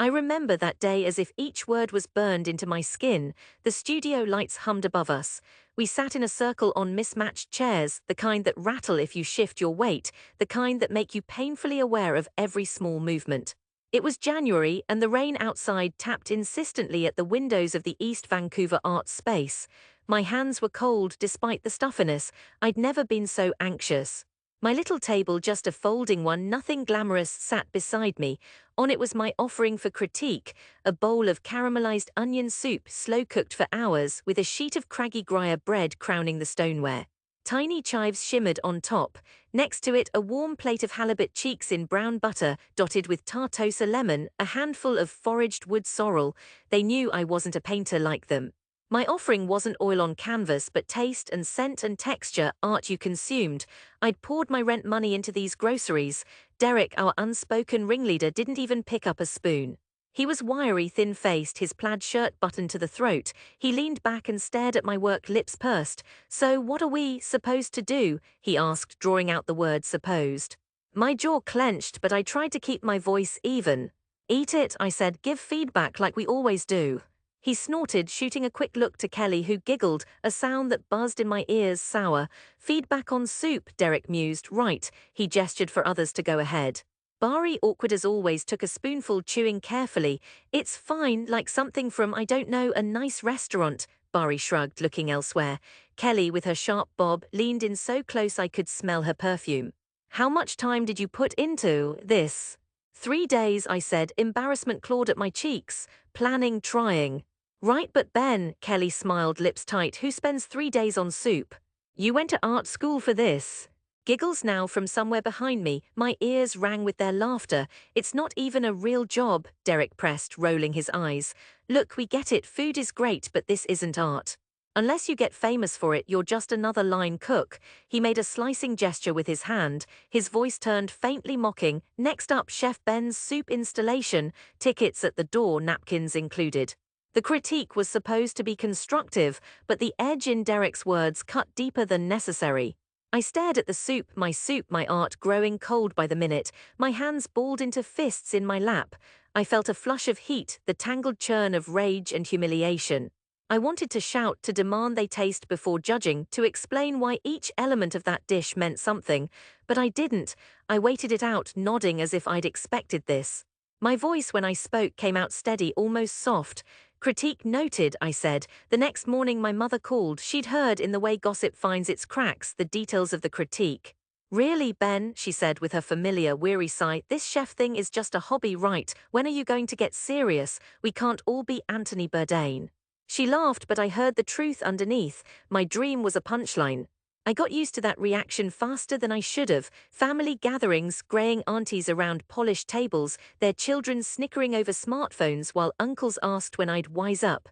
I remember that day as if each word was burned into my skin. The studio lights hummed above us. We sat in a circle on mismatched chairs, the kind that rattle if you shift your weight, the kind that make you painfully aware of every small movement. It was January, and the rain outside tapped insistently at the windows of the East Vancouver art space. My hands were cold despite the stuffiness. I'd never been so anxious. My little table, just a folding one, nothing glamorous, sat beside me. On it was my offering for critique, a bowl of caramelized onion soup slow-cooked for hours with a sheet of craggy Gruyere bread crowning the stoneware. Tiny chives shimmered on top. Next to it, a warm plate of halibut cheeks in brown butter, dotted with tartosa lemon, a handful of foraged wood sorrel. They knew I wasn't a painter like them. My offering wasn't oil on canvas, but taste and scent and texture, art you consumed. I'd poured my rent money into these groceries. Derek, our unspoken ringleader, didn't even pick up a spoon. He was wiry, thin-faced, his plaid shirt buttoned to the throat. He leaned back and stared at my work, lips pursed. "So what are we supposed to do?" he asked, drawing out the word supposed. My jaw clenched, but I tried to keep my voice even. "Eat it," I said. "Give feedback like we always do." He snorted, shooting a quick look to Kelly, who giggled, a sound that buzzed in my ears sour. "Feedback on soup," Derek mused. "Right." He gestured for others to go ahead. Bari, awkward as always, took a spoonful, chewing carefully. "It's fine, like something from, I don't know, a nice restaurant." Bari shrugged, looking elsewhere. Kelly, with her sharp bob, leaned in so close I could smell her perfume. "How much time did you put into this?" 3 days, I said, embarrassment clawed at my cheeks. "Planning, trying." "Right, but Ben," Kelly smiled, lips tight, "who spends 3 days on soup?" "You went to art school for this." Giggles now from somewhere behind me, my ears rang with their laughter. "It's not even a real job," Derek pressed, rolling his eyes. "Look, we get it, food is great, but this isn't art. Unless you get famous for it, you're just another line cook." He made a slicing gesture with his hand. His voice turned faintly mocking. "Next up, Chef Ben's soup installation. Tickets at the door, napkins included." The critique was supposed to be constructive, but the edge in Derek's words cut deeper than necessary. I stared at the soup, my art, growing cold by the minute. My hands balled into fists in my lap. I felt a flush of heat, the tangled churn of rage and humiliation. I wanted to shout, to demand they taste before judging, to explain why each element of that dish meant something, but I didn't. I waited it out, nodding as if I'd expected this. My voice, when I spoke, came out steady, almost soft. "Critique noted," I said. "The next morning my mother called. She'd heard, in the way gossip finds its cracks, the details of the critique." "Really, Ben," she said with her familiar, weary sigh, "this chef thing is just a hobby, right? When are you going to get serious? We can't all be Anthony Bourdain." She laughed, but I heard the truth underneath. My dream was a punchline. I got used to that reaction faster than I should have. Family gatherings, graying aunties around polished tables, their children snickering over smartphones while uncles asked when I'd wise up.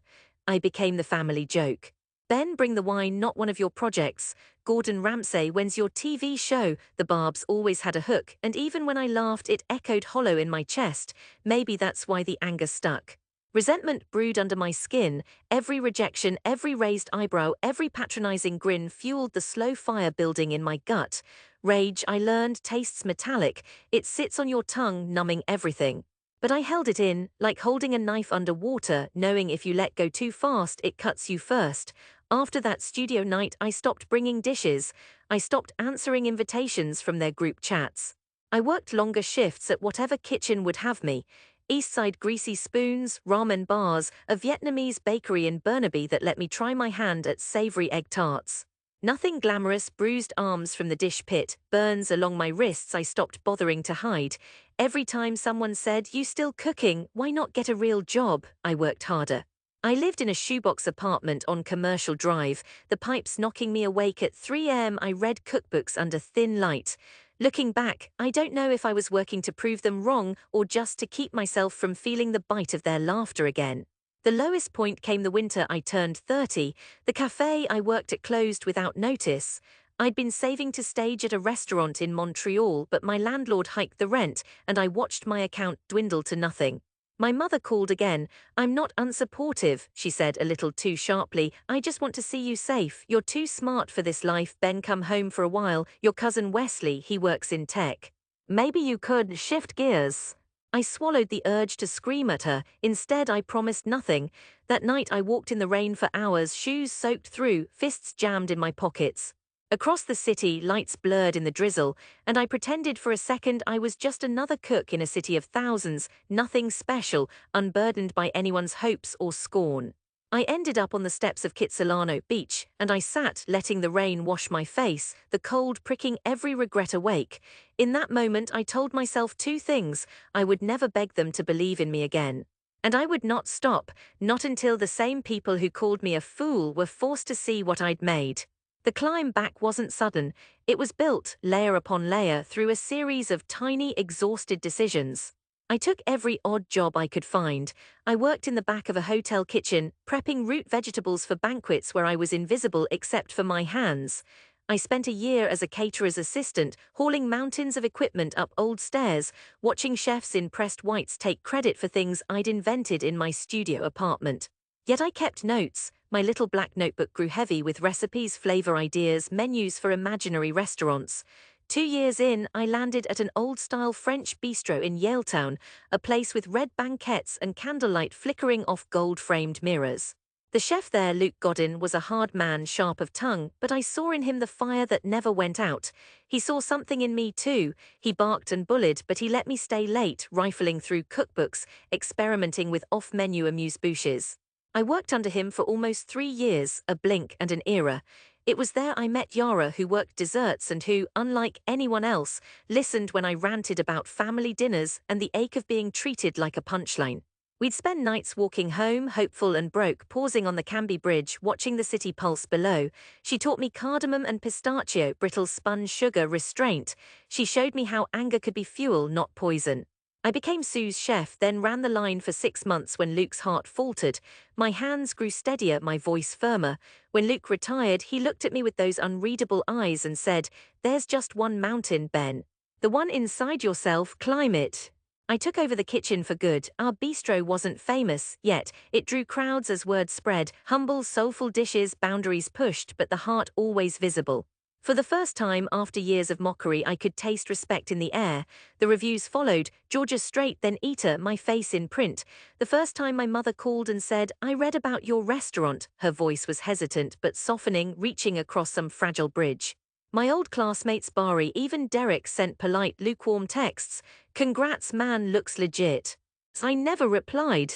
I became the family joke. "Ben, bring the wine, not one of your projects." "Gordon Ramsay, when's your TV show?" The barbs always had a hook, and even when I laughed it echoed hollow in my chest. Maybe that's why the anger stuck. Resentment brewed under my skin. Every rejection, every raised eyebrow, every patronizing grin fueled the slow fire building in my gut. Rage, I learned, tastes metallic. It sits on your tongue, numbing everything. But I held it in, like holding a knife under water, knowing if you let go too fast, it cuts you first. After that studio night, I stopped bringing dishes. I stopped answering invitations from their group chats. I worked longer shifts at whatever kitchen would have me. Eastside greasy spoons, ramen bars, a Vietnamese bakery in Burnaby that let me try my hand at savory egg tarts. Nothing glamorous, bruised arms from the dish pit, burns along my wrists I stopped bothering to hide. Every time someone said, "You still cooking, why not get a real job?" I worked harder. I lived in a shoebox apartment on Commercial Drive, the pipes knocking me awake at 3 a.m. I read cookbooks under thin light. Looking back, I don't know if I was working to prove them wrong or just to keep myself from feeling the bite of their laughter again. The lowest point came the winter I turned 30. The cafe I worked at closed without notice. I'd been saving to stage at a restaurant in Montreal, but my landlord hiked the rent, and I watched my account dwindle to nothing. My mother called again. "I'm not unsupportive," she said a little too sharply. "I just want to see you safe. You're too smart for this life. Ben, come home for a while. Your cousin Wesley, he works in tech. Maybe you could shift gears." I swallowed the urge to scream at her. Instead, I promised nothing. That night, I walked in the rain for hours, shoes soaked through, fists jammed in my pockets. Across the city, lights blurred in the drizzle, and I pretended for a second I was just another cook in a city of thousands, nothing special, unburdened by anyone's hopes or scorn. I ended up on the steps of Kitsilano Beach, and I sat, letting the rain wash my face, the cold pricking every regret awake. In that moment, I told myself two things: I would never beg them to believe in me again. And I would not stop, not until the same people who called me a fool were forced to see what I'd made. The climb back wasn't sudden. It was built, layer upon layer, through a series of tiny, exhausted decisions. I took every odd job I could find. I worked in the back of a hotel kitchen, prepping root vegetables for banquets where I was invisible except for my hands. I spent a year as a caterer's assistant, hauling mountains of equipment up old stairs, watching chefs in pressed whites take credit for things I'd invented in my studio apartment. Yet I kept notes. My little black notebook grew heavy with recipes, flavor ideas, menus for imaginary restaurants. 2 years in, I landed at an old-style French bistro in Yaletown, a place with red banquettes and candlelight flickering off gold-framed mirrors. The chef there, Luke Godin, was a hard man, sharp of tongue, but I saw in him the fire that never went out. He saw something in me too. He barked and bullied, but he let me stay late, rifling through cookbooks, experimenting with off-menu amuse-bouches. I worked under him for almost 3 years, a blink and an era. It was there I met Yara, who worked desserts and who, unlike anyone else, listened when I ranted about family dinners and the ache of being treated like a punchline. We'd spend nights walking home, hopeful and broke, pausing on the Canby Bridge, watching the city pulse below. She taught me cardamom and pistachio, brittle sponge sugar, restraint. She showed me how anger could be fuel, not poison. I became Sue's chef, then ran the line for 6 months when Luke's heart faltered. My hands grew steadier, my voice firmer. When Luke retired, he looked at me with those unreadable eyes and said, "There's just one mountain, Ben. The one inside yourself, climb it." I took over the kitchen for good. Our bistro wasn't famous, yet it drew crowds as word spread, humble, soulful dishes, boundaries pushed, but the heart always visible. For the first time after years of mockery, I could taste respect in the air. The reviews followed, Georgia straight, then eater, my face in print. The first time my mother called and said, "I read about your restaurant." Her voice was hesitant but softening, reaching across some fragile bridge. My old classmates Bari, even Derek, sent polite, lukewarm texts. "Congrats man, looks legit." I never replied.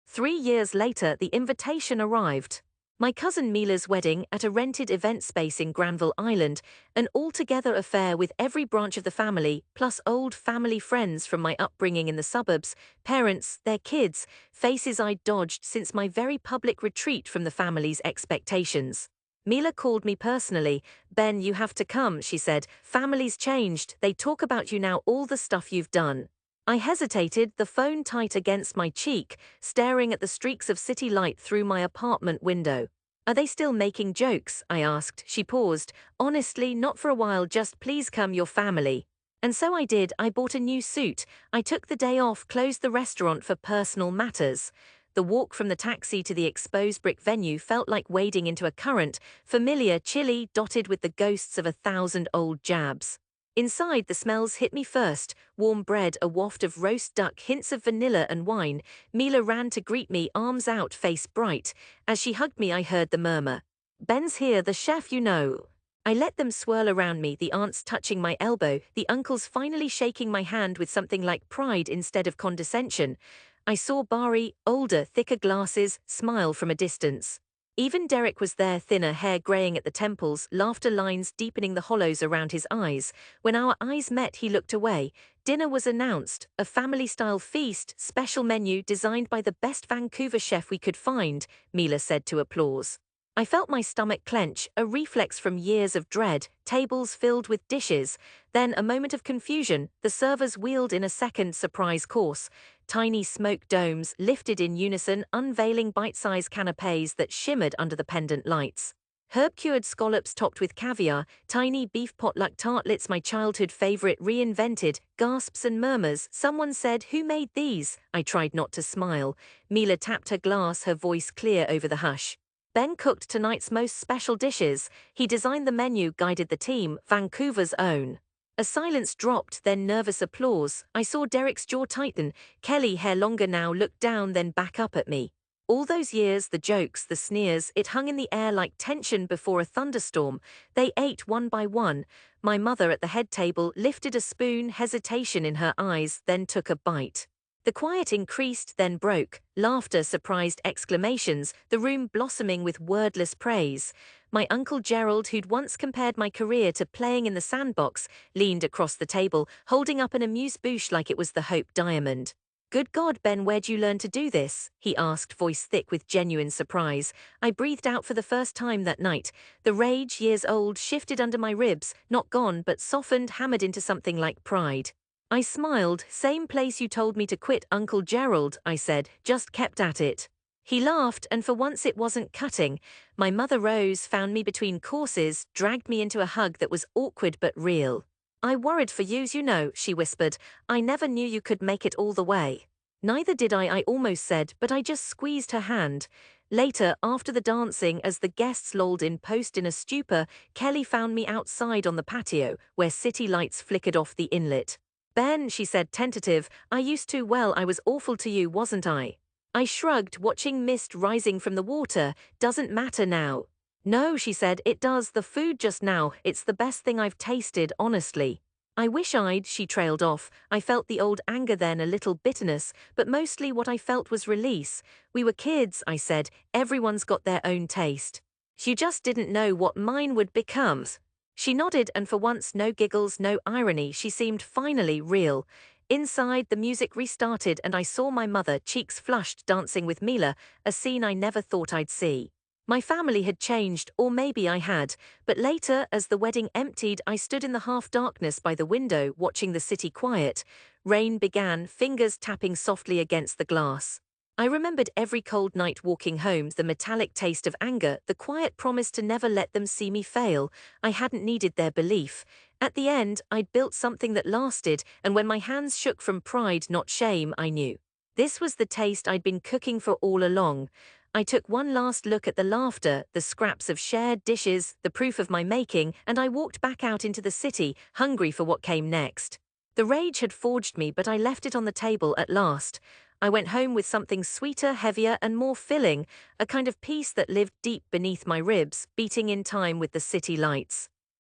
3 years later, the invitation arrived. My cousin Mila's wedding at a rented event space in Granville Island, an altogether affair with every branch of the family, plus old family friends from my upbringing in the suburbs, parents, their kids, faces I'd dodged since my very public retreat from the family's expectations. Mila called me personally. "Ben, you have to come," she said. "Family's changed, they talk about you now, all the stuff you've done." I hesitated, the phone tight against my cheek, staring at the streaks of city light through my apartment window. "Are they still making jokes?" I asked. She paused. "Honestly, not for a while, just please come, your family." And so I did. I bought a new suit. I took the day off, closed the restaurant for personal matters. The walk from the taxi to the exposed brick venue felt like wading into a current, familiar, chilly, dotted with the ghosts of 1,000 old jabs. Inside, the smells hit me first: warm bread, a waft of roast duck, hints of vanilla and wine. Mila ran to greet me, arms out, face bright. As she hugged me, I heard the murmur, "Ben's here, the chef, you know." I let them swirl around me, the aunts touching my elbow, the uncles finally shaking my hand with something like pride instead of condescension. I saw Bari, older, thicker glasses, smile from a distance. Even Derek was there, thinner, hair graying at the temples, laughter lines deepening the hollows around his eyes. When our eyes met, he looked away. Dinner was announced, a family-style feast, special menu designed by the best Vancouver chef we could find, Mila said to applause. I felt my stomach clench, a reflex from years of dread, tables filled with dishes. Then a moment of confusion, the servers wheeled in a second surprise course. Tiny smoke domes lifted in unison, unveiling bite-sized canapes that shimmered under the pendant lights. Herb-cured scallops topped with caviar, tiny beef potluck tartlets, my childhood favorite, reinvented, gasps and murmurs. Someone said, "Who made these?" I tried not to smile. Mila tapped her glass, her voice clear over the hush. "Ben cooked tonight's most special dishes. He designed the menu, guided the team, Vancouver's own." A silence dropped, then nervous applause. I saw Derek's jaw tighten. Kelly, hair longer now, looked down, then back up at me. All those years, the jokes, the sneers, it hung in the air like tension before a thunderstorm. They ate one by one. My mother at the head table lifted a spoon, hesitation in her eyes, then took a bite. The quiet increased, then broke. Laughter, surprised exclamations, the room blossoming with wordless praise. My Uncle Gerald, who'd once compared my career to playing in the sandbox, leaned across the table, holding up an amuse-bouche like it was the Hope Diamond. "Good God, Ben, where'd you learn to do this?" he asked, voice thick with genuine surprise. I breathed out for the first time that night. The rage, years old, shifted under my ribs, not gone, but softened, hammered into something like pride. I smiled. "Same place you told me to quit, Uncle Gerald," I said, "just kept at it." He laughed, and for once it wasn't cutting. My mother rose, found me between courses, dragged me into a hug that was awkward but real. "I worried for yous, you know," she whispered. "I never knew you could make it all the way." "Neither did I almost said, but I just squeezed her hand. Later, after the dancing, as the guests lolled in post in a stupor, Kelly found me outside on the patio, where city lights flickered off the inlet. "Ben," she said, tentative, "I used to, well, I was awful to you, wasn't I?" I shrugged, watching mist rising from the water. "Doesn't matter now." "No," she said, "it does. The food just now, it's the best thing I've tasted, honestly." "I wish I'd," she trailed off. I felt the old anger then, a little bitterness, but mostly what I felt was release. "We were kids," I said. "Everyone's got their own taste. You just didn't know what mine would become." She nodded, and for once no giggles, no irony. She seemed finally real. Inside, the music restarted, and I saw my mother, cheeks flushed, dancing with Mila, a scene I never thought I'd see. My family had changed, or maybe I had, but later, as the wedding emptied, I stood in the half-darkness by the window, watching the city quiet. Rain began, fingers tapping softly against the glass. I remembered every cold night walking home, the metallic taste of anger, the quiet promise to never let them see me fail. I hadn't needed their belief. At the end, I'd built something that lasted, and when my hands shook from pride, not shame, I knew. This was the taste I'd been cooking for all along. I took one last look at the laughter, the scraps of shared dishes, the proof of my making, and I walked back out into the city, hungry for what came next. The rage had forged me, but I left it on the table at last. I went home with something sweeter, heavier, and more filling, a kind of peace that lived deep beneath my ribs, beating in time with the city lights.